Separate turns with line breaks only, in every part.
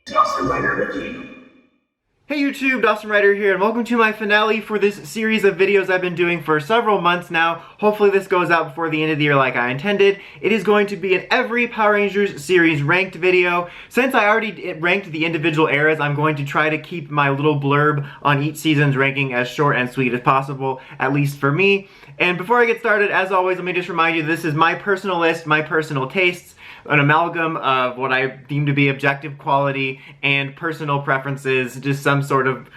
Dawson Rider with you.
Hey YouTube, Dawson Rider here, and welcome to my finale for this series of videos I've been doing for several months now. Hopefully this goes out before the end of the year like I intended. It is going to be an every Power Rangers series ranked video. Since I already ranked the individual eras, I'm going to try to keep my little blurb on each season's ranking as short and sweet as possible, at least for me. And before I get started, as always, let me just remind you this is my personal list, my personal tastes, an amalgam of what I deem to be objective quality and personal preferences, just some sort of,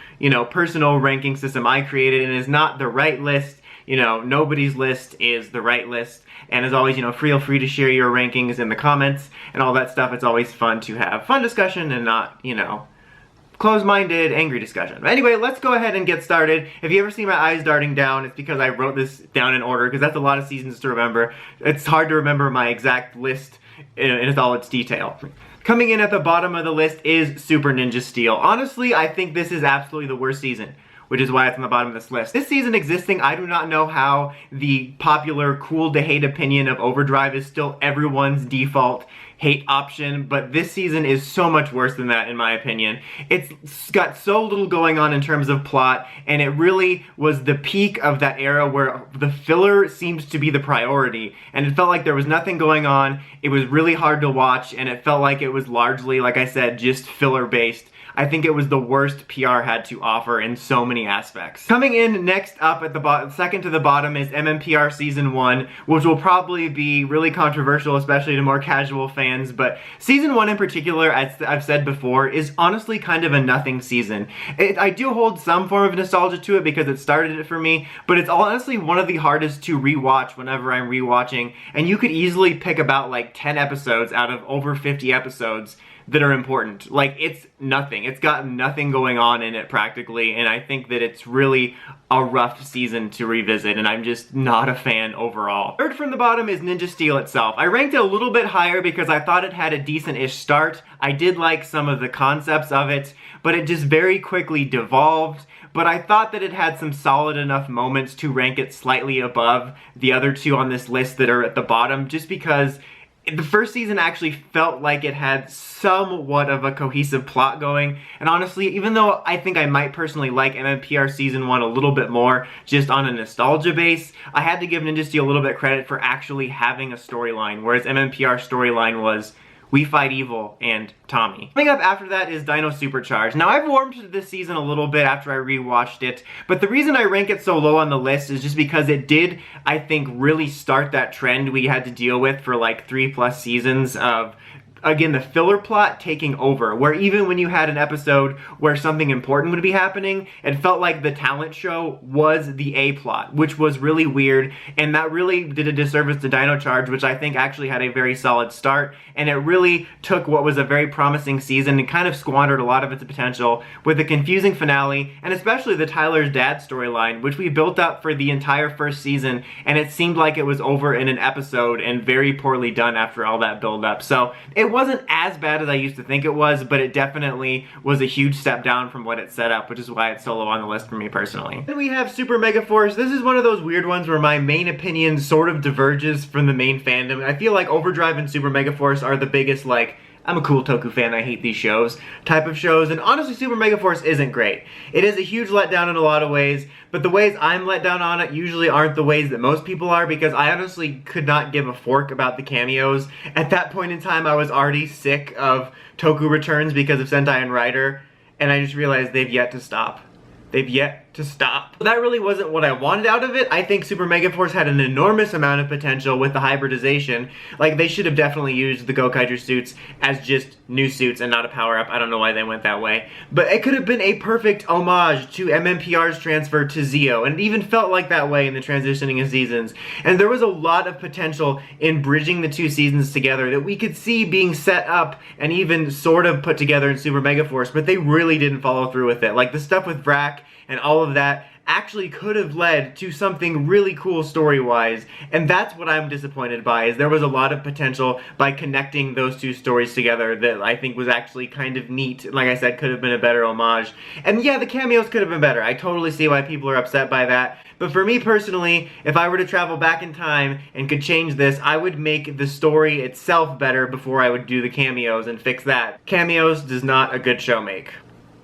personal ranking system I created, and is not the right list. Nobody's list is the right list. And as always, feel free to share your rankings in the comments and all that stuff. It's always fun to have fun discussion and not, close-minded, angry discussion. But anyway, let's go ahead and get started. If you ever see my eyes darting down, it's because I wrote this down in order, because that's a lot of seasons to remember. It's hard to remember my exact list in all its detail. Coming in at the bottom of the list is Super Ninja Steel. Honestly, I think this is absolutely the worst season, which is why it's on the bottom of this list. This season existing, I do not know how the popular cool to hate opinion of Overdrive is still everyone's default hate option, but this season is so much worse than that in my opinion. It's got so little going on in terms of plot, and it really was the peak of that era where the filler seems to be the priority, and it felt like there was nothing going on. It was really hard to watch, and it felt like it was largely, like I said, just filler based. I think it was the worst PR had to offer in so many aspects. Coming in next up at the second to the bottom is MMPR Season 1, which will probably be really controversial, especially to more casual fans, but Season 1 in particular, as I've said before, is honestly kind of a nothing season. I do hold some form of nostalgia to it because it started it for me, but it's honestly one of the hardest to rewatch whenever I'm rewatching, and you could easily pick about like 10 episodes out of over 50 episodes that are important. Like, it's nothing. It's got nothing going on in it practically, and I think that it's really a rough season to revisit, and I'm just not a fan overall. Third from the bottom is Ninja Steel itself. I ranked it a little bit higher because I thought it had a decent-ish start. I did like some of the concepts of it, but it just very quickly devolved. But I thought that it had some solid enough moments to rank it slightly above the other two on this list that are at the bottom, just because the first season actually felt like it had somewhat of a cohesive plot going, and honestly, even though I think I might personally like MMPR Season 1 a little bit more, just on a nostalgia base, I had to give Ninja Steel a little bit of credit for actually having a storyline, whereas MMPR's storyline was We Fight Evil and Tommy. Coming up after that is Dino Supercharged. Now, I've warmed to this season a little bit after I rewatched it, but the reason I rank it so low on the list is just because it did, I think, really start that trend we had to deal with for like 3+ seasons of, again, the filler plot taking over, where even when you had an episode where something important would be happening, it felt like the talent show was the A-plot, which was really weird, and that really did a disservice to Dino Charge, which I think actually had a very solid start, and it really took what was a very promising season and kind of squandered a lot of its potential with a confusing finale, and especially the Tyler's dad storyline, which we built up for the entire first season, and it seemed like it was over in an episode and very poorly done after all that build-up. So it wasn't as bad as I used to think it was, but it definitely was a huge step down from what it set up, which is why it's so low on the list for me personally. Then we have Super MEGAFORCE. This is one of those weird ones where my main opinion sort of diverges from the main fandom. I feel like Overdrive and Super MEGAFORCE are the biggest, like, I'm a cool Toku fan, I hate these shows, type of shows, and honestly Super MEGAFORCE isn't great. It is a huge letdown in a lot of ways, but the ways I'm let down on it usually aren't the ways that most people are, because I honestly could not give a fork about the cameos. At that point in time, I was already sick of Toku returns because of Sentai and Rider, and I just realized they've yet to stop. They've yet to stop. That really wasn't what I wanted out of it. I think Super MEGAFORCE had an enormous amount of potential with the hybridization. Like, they should have definitely used the Gokaiger suits as just new suits and not a power-up. I don't know why they went that way. But it could have been a perfect homage to MMPR's transfer to Zeo, and it even felt like that way in the transitioning of seasons. And there was a lot of potential in bridging the two seasons together that we could see being set up and even sort of put together in Super MEGAFORCE, but they really didn't follow through with it. Like, the stuff with Vrak and all of that actually could have led to something really cool story-wise, and that's what I'm disappointed by, is there was a lot of potential by connecting those two stories together that I think was actually kind of neat. Like I said, could have been a better homage. And yeah, the cameos could have been better. I totally see why people are upset by that. But for me personally, if I were to travel back in time and could change this, I would make the story itself better before I would do the cameos and fix that. Cameos does not a good show make.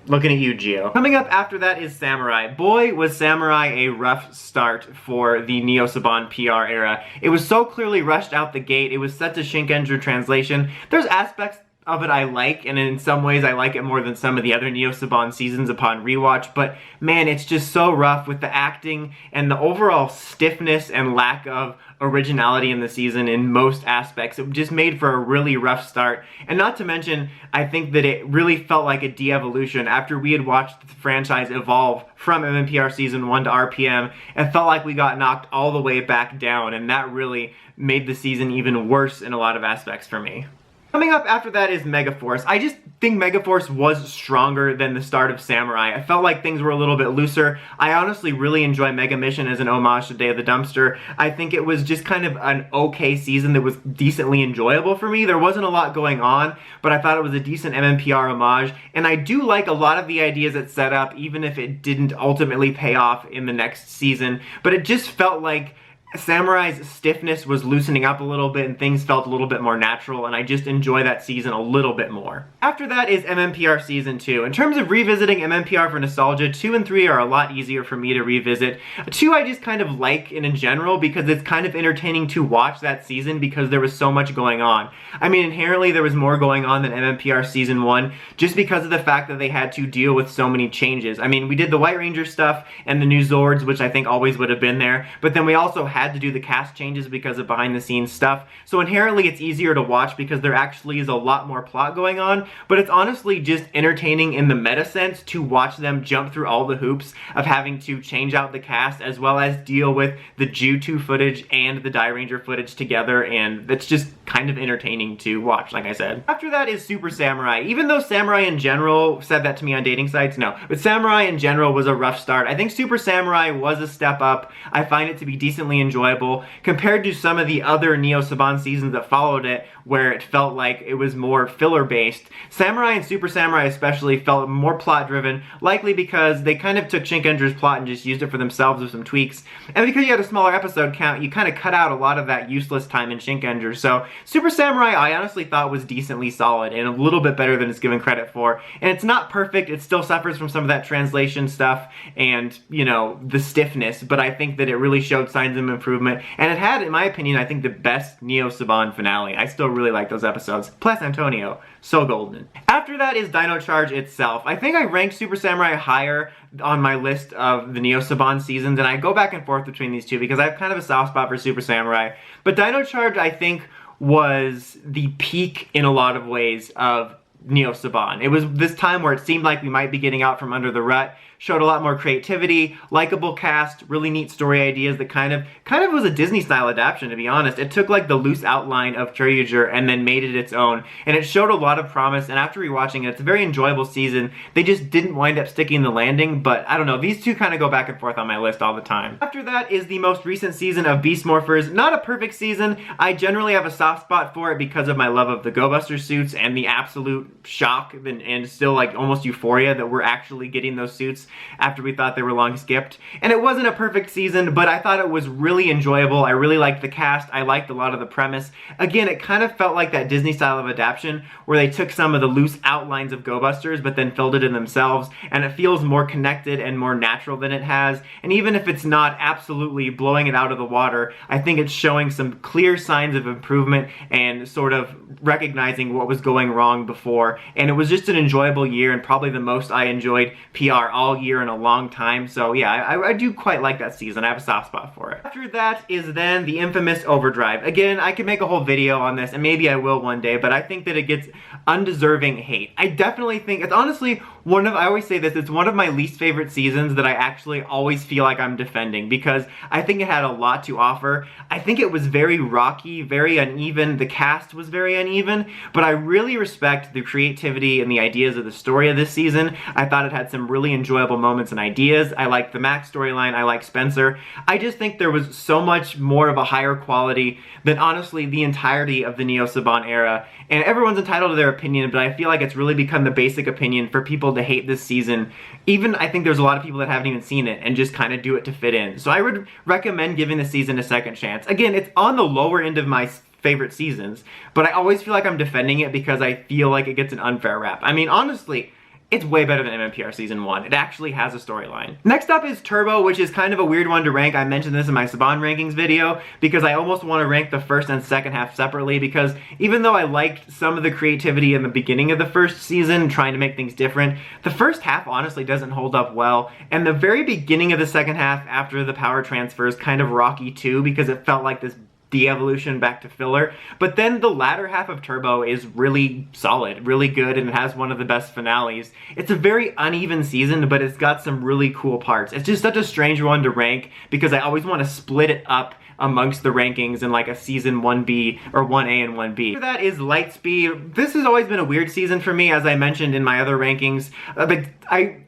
Looking at you, Gio. Coming up after that is Samurai. Boy, was Samurai a rough start for the Neo Saban PR era. It was so clearly rushed out the gate. It was such a Shinkenger translation. There's aspects of it I like, and in some ways I like it more than some of the other Neo Saban seasons upon rewatch, but man, it's just so rough with the acting and the overall stiffness and lack of originality in the season in most aspects. It just made for a really rough start, and not to mention, I think that it really felt like a de-evolution after we had watched the franchise evolve from MMPR Season 1 to RPM. It felt like we got knocked all the way back down, and that really made the season even worse in a lot of aspects for me. Coming up after that is MEGAFORCE. I just think MEGAFORCE was stronger than the start of Samurai. I felt like things were a little bit looser. I honestly really enjoy Mega Mission as an homage to Day of the Dumpster. I think it was just kind of an okay season that was decently enjoyable for me. There wasn't a lot going on, but I thought it was a decent MMPR homage, and I do like a lot of the ideas it set up, even if it didn't ultimately pay off in the next season. But it just felt like Samurai's stiffness was loosening up a little bit and things felt a little bit more natural, and I just enjoy that season a little bit more. After that is MMPR Season 2. In terms of revisiting MMPR for nostalgia, 2 and 3 are a lot easier for me to revisit. 2 I just kind of like in general because it's kind of entertaining to watch that season because there was so much going on. I mean, inherently there was more going on than MMPR Season 1 just because of the fact that they had to deal with so many changes. I mean, we did the White Ranger stuff and the new Zords, which I think always would have been there, but then we also had to do the cast changes because of behind the scenes stuff. So inherently it's easier to watch because there actually is a lot more plot going on, but it's honestly just entertaining in the meta sense to watch them jump through all the hoops of having to change out the cast as well as deal with the Ju2 footage and the Die Ranger footage together, and it's just kind of entertaining to watch, like I said. After that is Super Samurai. Even though Samurai in general said that to me on dating sites, no, but Samurai in general was a rough start. I think Super Samurai was a step up. I find it to be decently enjoyable compared to some of the other Neo Saban seasons that followed it, where it felt like it was more filler-based. Samurai and Super Samurai especially felt more plot-driven, likely because they kind of took Shinkenger's plot and just used it for themselves with some tweaks. And because you had a smaller episode count, you kind of cut out a lot of that useless time in Shinkenger. So Super Samurai I honestly thought was decently solid and a little bit better than it's given credit for. And it's not perfect, it still suffers from some of that translation stuff and, you know, the stiffness, but I think that it really showed signs of improvement. And it had, in my opinion, I think the best Neo Saban finale. I still really like those episodes. Plus Antonio, so golden. After that is Dino Charge itself. I think I ranked Super Samurai higher on my list of the Neo Saban seasons, and I go back and forth between these two because I have kind of a soft spot for Super Samurai. But Dino Charge, I think, was the peak in a lot of ways of Neo Saban. It was this time where it seemed like we might be getting out from under the rut, showed a lot more creativity, likable cast, really neat story ideas that kind of was a Disney-style adaptation, to be honest. It took like the loose outline of Kyoryuger and then made it its own, and it showed a lot of promise, and after rewatching it, it's a very enjoyable season. They just didn't wind up sticking the landing, but I don't know, these two kind of go back and forth on my list all the time. After that is the most recent season of Beast Morphers. Not a perfect season. I generally have a soft spot for it because of my love of the Go Buster suits and the absolute shock and still like almost euphoria that we're actually getting those suits after we thought they were long skipped. And it wasn't a perfect season, but I thought it was really enjoyable. I really liked the cast. I liked a lot of the premise. Again, it kind of felt like that Disney style of adaptation where they took some of the loose outlines of Go Busters but then filled it in themselves, and it feels more connected and more natural than it has. And even if it's not absolutely blowing it out of the water, I think it's showing some clear signs of improvement and sort of recognizing what was going wrong before. And it was just an enjoyable year, and probably the most I enjoyed PR all year in a long time. So yeah, I do quite like that season. I have a soft spot for it. After that is then the infamous Overdrive. Again, I could make a whole video on this, and maybe I will one day, but I think that it gets undeserving hate. I definitely think it's honestly I always say this, it's one of my least favorite seasons that I actually always feel like I'm defending, because I think it had a lot to offer. I think it was very rocky, very uneven, the cast was very uneven, but I really respect the creativity and the ideas of the story of this season. I thought it had some really enjoyable moments and ideas. I liked the Max storyline, I liked Spencer. I just think there was so much more of a higher quality than honestly the entirety of the Neo Saban era. And everyone's entitled to their opinion, but I feel like it's really become the basic opinion for people to hate this season. Even, I think there's a lot of people that haven't even seen it and just kind of do it to fit in. So I would recommend giving the season a second chance. Again, it's on the lower end of my favorite seasons, but I always feel like I'm defending it because I feel like it gets an unfair rap. I mean, honestly, it's way better than MMPR Season 1. It actually has a storyline. Next up is Turbo, which is kind of a weird one to rank. I mentioned this in my Saban rankings video because I almost want to rank the first and second half separately, because even though I liked some of the creativity in the beginning of the first season, trying to make things different, the first half honestly doesn't hold up well, and the very beginning of the second half after the power transfer is kind of rocky too, because it felt like this de-evolution back to filler. But then the latter half of Turbo is really solid, really good, and it has one of the best finales. It's a very uneven season, but it's got some really cool parts. It's just such a strange one to rank because I always want to split it up amongst the rankings in like a season 1B or 1A and 1B. After that is Lightspeed. This has always been a weird season for me, as I mentioned in my other rankings. But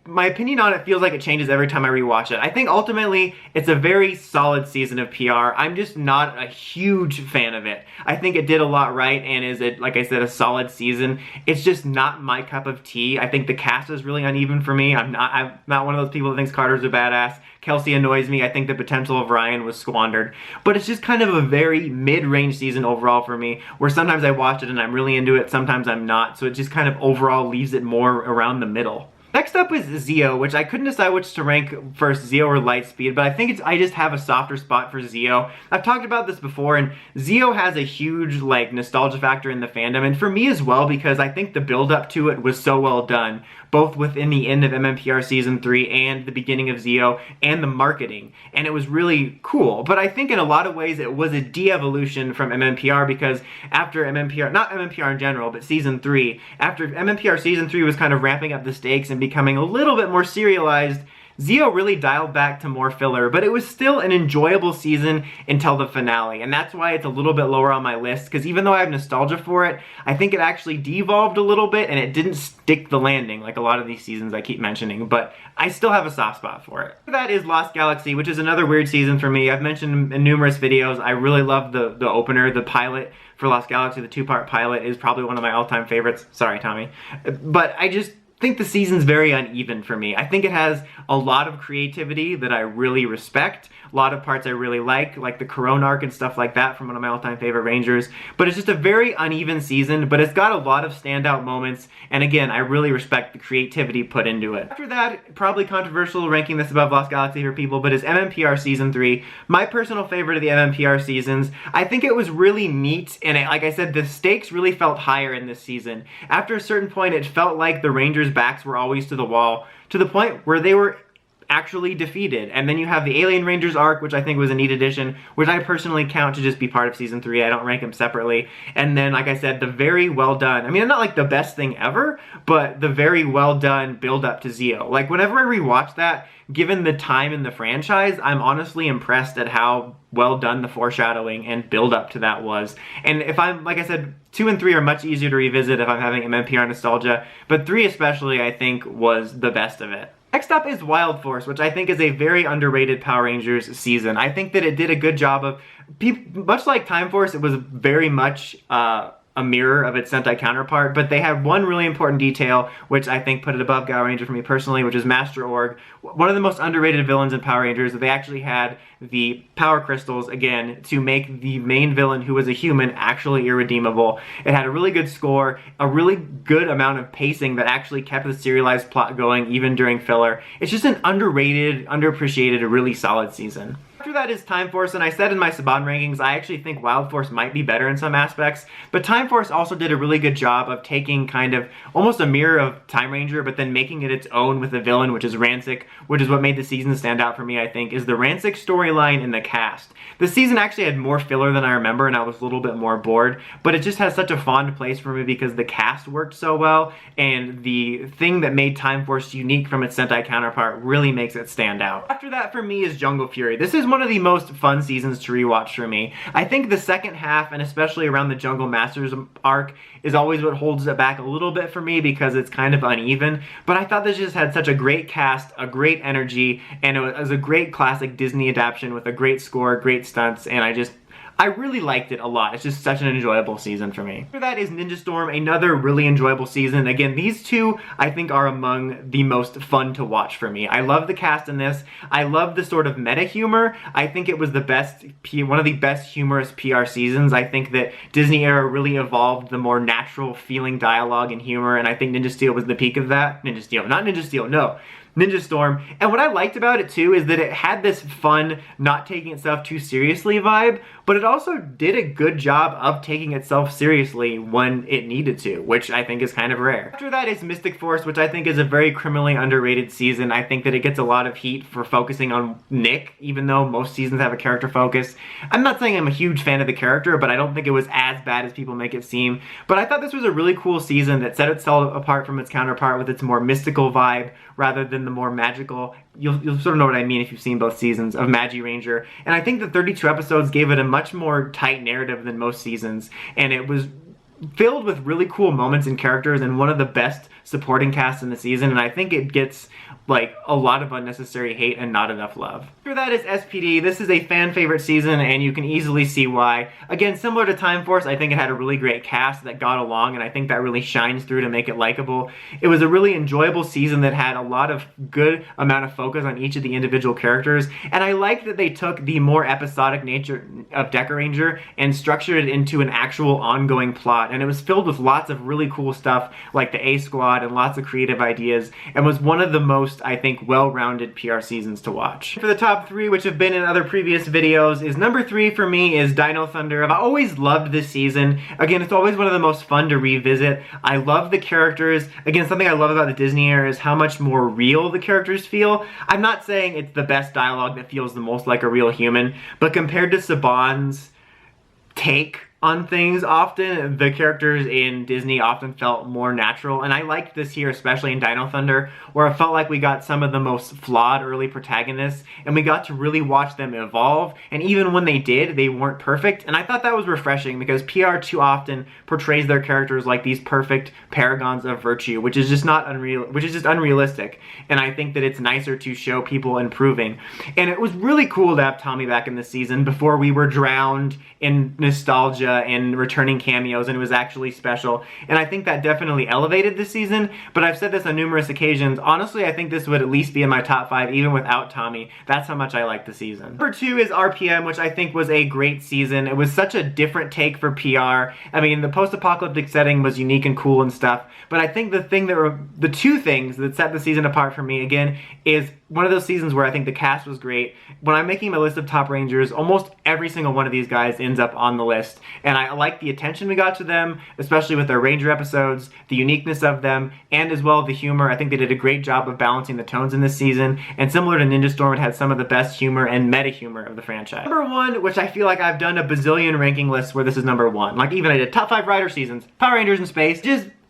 my opinion on it feels like it changes every time I rewatch it. I think ultimately it's a very solid season of PR. I'm just not a huge fan of it. I think it did a lot right and is, like I said, a solid season. It's just not my cup of tea. I think the cast is really uneven for me. I'm not one of those people that thinks Carter's a badass. Kelsey annoys me. I think the potential of Ryan was squandered. But it's just kind of a very mid-range season overall for me, where sometimes I watch it and I'm really into it, sometimes I'm not. So it just kind of overall leaves it more around the middle. Next up is Zeo, which I couldn't decide which to rank first, Zeo or Lightspeed, but I think I just have a softer spot for Zeo. I've talked about this before, and Zeo has a huge like nostalgia factor in the fandom, and for me as well, because I think the build-up to it was so well done, both within the end of MMPR Season 3 and the beginning of Zeo, and the marketing, and it was really cool. But I think in a lot of ways it was a de-evolution from MMPR, because after MMPR, not MMPR in general, but Season 3, after MMPR Season 3 was kind of ramping up the stakes and becoming a little bit more serialized, Zeo really dialed back to more filler, but it was still an enjoyable season until the finale, and that's why it's a little bit lower on my list, because even though I have nostalgia for it, I think it actually devolved a little bit, and it didn't stick the landing like a lot of these seasons I keep mentioning, but I still have a soft spot for it. That is Lost Galaxy, which is another weird season for me. I've mentioned in numerous videos, I really love the opener, the pilot for Lost Galaxy. The two-part pilot is probably one of my all-time favorites. Sorry, Tommy. But I just think the season's very uneven for me. I think it has a lot of creativity that I really respect, a lot of parts I really like the Corona arc and stuff like that from one of my all-time favorite Rangers, but it's just a very uneven season, but it's got a lot of standout moments, and again, I really respect the creativity put into it. After that, probably controversial ranking this above Lost Galaxy for people, but is MMPR Season 3, my personal favorite of the MMPR seasons. I think it was really neat, and like I said, the stakes really felt higher in this season. After a certain point, it felt like the Rangers' backs were always to the wall, to the point where they were actually defeated. And then you have the Alien Rangers arc, which I think was a neat addition, which I personally count to just be part of Season 3. I don't rank them separately. And then, like I said, the very well done, I mean, not like the best thing ever, but the very well done build up to Zeo. Like, whenever I rewatch that, given the time in the franchise, I'm honestly impressed at how well done the foreshadowing and build up to that was. And if I'm, like I said, 2 and 3 are much easier to revisit if I'm having MMPR nostalgia, but 3 especially, I think, was the best of it. Next up is Wild Force, which I think is a very underrated Power Rangers season. I think that it did a good job of, much like Time Force, it was very much a mirror of its Sentai counterpart, but they had one really important detail, which I think put it above Power Ranger for me personally, which is Master Org. One of the most underrated villains in Power Rangers, that they actually had the power crystals, again, to make the main villain, who was a human, actually irredeemable. It had a really good score, a really good amount of pacing that actually kept the serialized plot going even during filler. It's just an underrated, underappreciated, a really solid season. After that is Time Force, and I said in my Saban rankings, I actually think Wild Force might be better in some aspects, but Time Force also did a really good job of taking kind of almost a mirror of Time Ranger, but then making it its own with the villain, which is Rancic, which is what made the season stand out for me, I think, is the Rancic storyline in the cast. The season actually had more filler than I remember, and I was a little bit more bored, but it just has such a fond place for me because the cast worked so well, and the thing that made Time Force unique from its Sentai counterpart really makes it stand out. After that for me is Jungle Fury. This is one of the most fun seasons to rewatch for me. I think the second half, and especially around the Jungle Masters arc, is always what holds it back a little bit for me because it's kind of uneven, but I thought this just had such a great cast, a great energy, and it was a great classic Disney adaptation with a great score, great stunts, and I really liked it a lot. It's just such an enjoyable season for me. After that is Ninja Storm, another really enjoyable season. Again, these two I think are among the most fun to watch for me. I love the cast in this. I love the sort of meta humor. I think it was the best, one of the best humorous PR seasons. I think that Disney era really evolved the more natural feeling dialogue and humor, and I think Ninja Steel was the peak of that. Ninja Steel, not Ninja Steel, no. Ninja Storm. And what I liked about it too is that it had this fun, not taking itself too seriously vibe, but it also did a good job of taking itself seriously when it needed to, which I think is kind of rare. After that is Mystic Force, which I think is a very criminally underrated season. I think that it gets a lot of heat for focusing on Nick, even though most seasons have a character focus. I'm not saying I'm a huge fan of the character, but I don't think it was as bad as people make it seem. But I thought this was a really cool season that set itself apart from its counterpart with its more mystical vibe rather than the more magical, you'll sort of know what I mean if you've seen both seasons of Magi Ranger. And I think the 32 episodes gave it a much more tight narrative than most seasons, and it was filled with really cool moments and characters and one of the best supporting casts in the season, and I think it gets like a lot of unnecessary hate and not enough love. After that is SPD. This is a fan favorite season and you can easily see why. Again, similar to Time Force, I think it had a really great cast that got along, and I think that really shines through to make it likable. It was a really enjoyable season that had a lot of good amount of focus on each of the individual characters, and I liked that they took the more episodic nature of Deca Ranger and structured it into an actual ongoing plot, and it was filled with lots of really cool stuff like the A Squad and lots of creative ideas, and was one of the most, I think, well-rounded PR seasons to watch. For the top 3, which have been in other previous videos, is number 3 for me is Dino Thunder. I've always loved this season. Again, it's always one of the most fun to revisit. I love the characters. Again, something I love about the Disney era is how much more real the characters feel. I'm not saying it's the best dialogue that feels the most like a real human, but compared to Saban's take on things, often the characters in Disney often felt more natural, and I liked this here, especially in Dino Thunder, where it felt like we got some of the most flawed early protagonists, and we got to really watch them evolve, and even when they did, they weren't perfect, and I thought that was refreshing because PR too often portrays their characters like these perfect paragons of virtue, which is just unrealistic, and I think that it's nicer to show people improving. And it was really cool to have Tommy back in this season before we were drowned in nostalgia and returning cameos, and it was actually special, and I think that definitely elevated this season. But I've said this on numerous occasions, honestly I think this would at least be in my top 5 even without Tommy. That's how much I like the season. Number 2 is RPM, which I think was a great season. It was such a different take for PR. I mean, the post-apocalyptic setting was unique and cool and stuff, but I think the two things that set the season apart for me, again, is one of those seasons where I think the cast was great. When I'm making my list of top Rangers, almost every single one of these guys ends up on the list, and I like the attention we got to them, especially with their Ranger episodes, the uniqueness of them, and as well the humor. I think they did a great job of balancing the tones in this season, and similar to Ninja Storm, it had some of the best humor and meta humor of the franchise. Number 1, which I feel like I've done a bazillion ranking lists where this is number 1. Like even I did top 5 Rider seasons, Power Rangers in Space,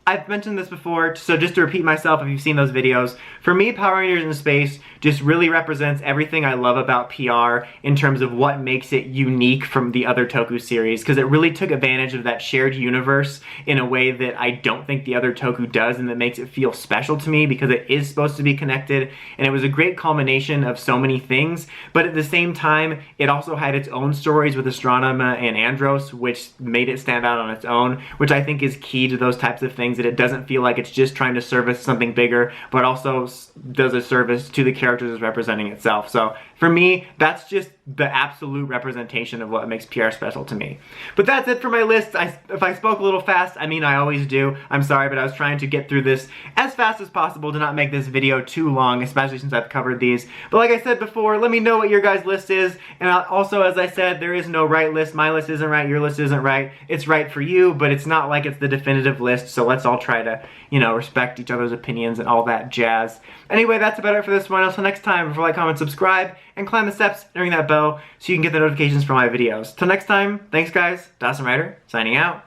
I've mentioned this before, so just to repeat myself if you've seen those videos, for me, Power Rangers in Space just really represents everything I love about PR in terms of what makes it unique from the other Toku series, because it really took advantage of that shared universe in a way that I don't think the other Toku does, and that makes it feel special to me because it is supposed to be connected, and it was a great culmination of so many things, but at the same time, it also had its own stories with Astronema and Andros, which made it stand out on its own, which I think is key to those types of things, that it doesn't feel like it's just trying to service something bigger, but also does a service to the characters as representing itself. So For me, that's just the absolute representation of what makes PR special to me. But that's it for my list. If I spoke a little fast, I mean, I always do. I'm sorry, but I was trying to get through this as fast as possible to not make this video too long, especially since I've covered these. But like I said before, let me know what your guys' list is. And also, as I said, there is no right list. My list isn't right, your list isn't right. It's right for you, but it's not like it's the definitive list. So let's all try to, you know, respect each other's opinions and all that jazz. Anyway, that's about it for this one. Until next time, remember to like, comment, subscribe, and climb the steps and ring that bell so you can get the notifications for my videos. Till next time, thanks guys. Dawson Ryder, signing out.